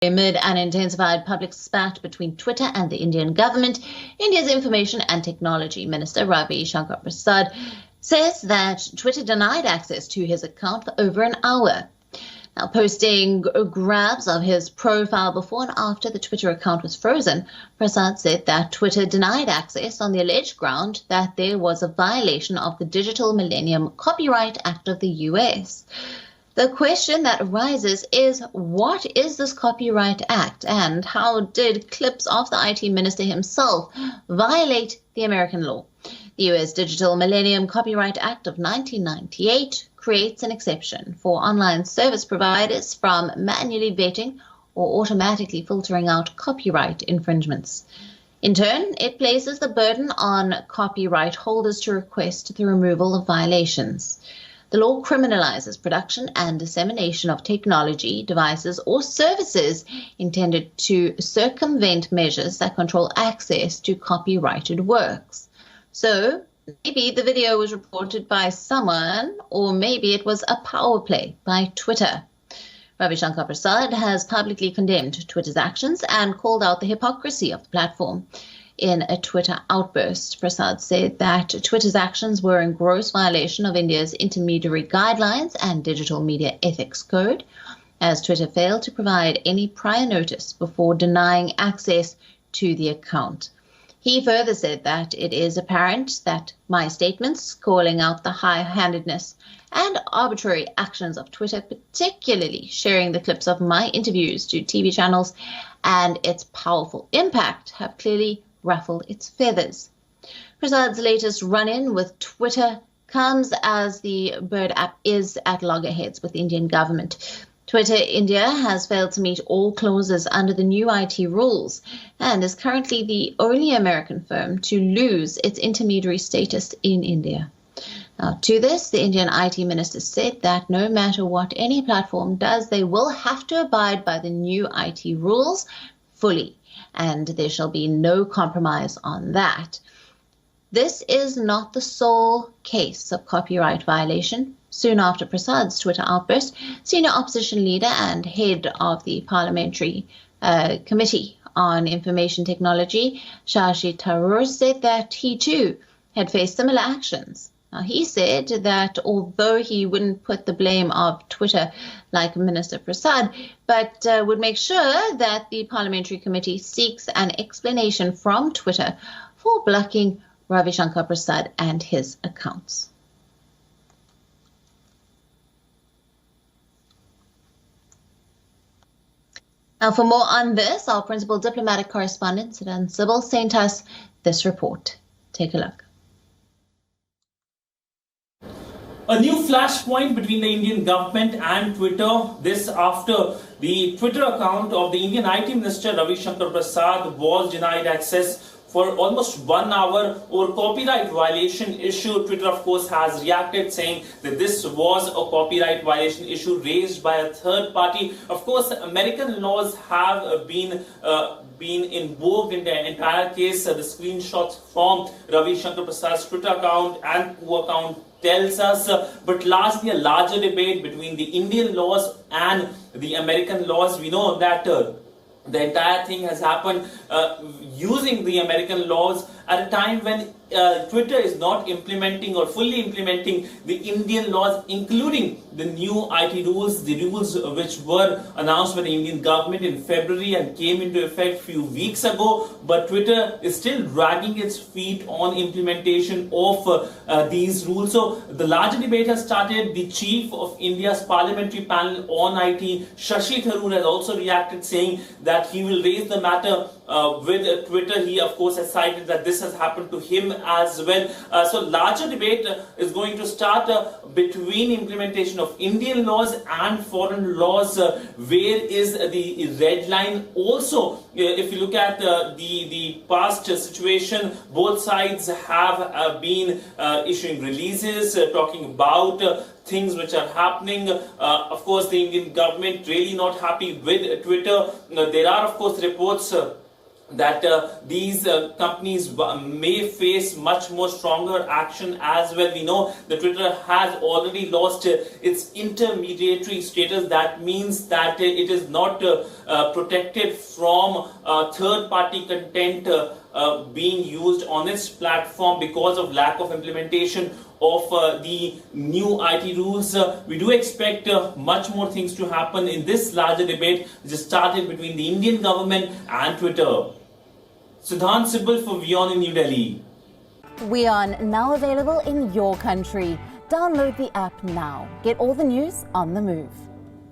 Amid an intensified public spat between Twitter and the Indian government, India's Information and Technology Minister Ravi Shankar Prasad says that Twitter denied access to his account for over an hour. Now, posting grabs of his profile before and after the Twitter account was frozen, Prasad said that Twitter denied access on the alleged ground that there was a violation of the Digital Millennium Copyright Act of the US. The question that arises is, what is this Copyright Act, and how did clips of the IT minister himself violate the American law? The U.S. Digital Millennium Copyright Act of 1998 creates an exception for online service providers from manually vetting or automatically filtering out copyright infringements. In turn, it places the burden on copyright holders to request the removal of violations. The law criminalizes production and dissemination of technology, devices, or services intended to circumvent measures that control access to copyrighted works. So maybe the video was reported by someone, or maybe it was a power play by Twitter. Ravi Shankar Prasad has publicly condemned Twitter's actions and called out the hypocrisy of the platform. In a Twitter outburst, Prasad said that Twitter's actions were in gross violation of India's intermediary guidelines and digital media ethics code, as Twitter failed to provide any prior notice before denying access to the account. He further said that it is apparent that my statements calling out the high-handedness and arbitrary actions of Twitter, particularly sharing the clips of my interviews to TV channels and its powerful impact, have clearly ruffled its feathers. Prasad's latest run-in with Twitter comes as the Bird app is at loggerheads with the Indian government. Twitter India has failed to meet all clauses under the new IT rules and is currently the only American firm to lose its intermediary status in India. Now, to this, the Indian IT minister said that no matter what any platform does, they will have to abide by the new IT rules fully, and there shall be no compromise on that. This is not the sole case of copyright violation. Soon after Prasad's Twitter outburst, senior opposition leader and head of the Parliamentary Committee on Information Technology, Shashi Tharoor, said that he too had faced similar actions. Now, he said that although he wouldn't put the blame of Twitter like Minister Prasad, but would make sure that the Parliamentary Committee seeks an explanation from Twitter for blocking Ravi Shankar Prasad and his accounts. Now, for more on this, our principal diplomatic correspondent, Siddhan Sybil, sent us this report. Take a look. A new flashpoint between the Indian government and Twitter. This after the Twitter account of the Indian IT Minister Ravi Shankar Prasad was denied access for almost 1 hour over copyright violation issue. Twitter, of course, has reacted saying that this was a copyright violation issue raised by a third party. Of course, American laws have been invoked in the entire case. The screenshots from Ravi Shankar Prasad's Twitter account and Coup account tells us, but largely a larger debate between the Indian laws and the American laws. We know that the entire thing has happened using the American laws at a time when Twitter is not implementing or fully implementing the Indian laws, including the new IT rules, the rules which were announced by the Indian government in February and came into effect a few weeks ago. But Twitter is still dragging its feet on implementation of these rules. So the larger debate has started. The chief of India's parliamentary panel on IT, Shashi Tharoor, has also reacted, saying that he will raise the matter with Twitter. He, of course, has cited that this has happened to him as well. So larger debate is going to start between implementation of Indian laws and foreign laws. Where is the red line? Also, if you look at the past situation, both sides have been issuing releases talking about things which are happening. Of course, the Indian government really not happy with Twitter. There are, of course, reports that these companies may face much more stronger action as well. We know that Twitter has already lost its intermediary status. That means that it is not protected from third-party content being used on its platform because of lack of implementation of the new IT rules. We do expect much more things to happen in this larger debate which started between the Indian government and Twitter. Sudhan Sibal for WION in New Delhi. WION, now available in your country. Download the app now. Get all the news on the move.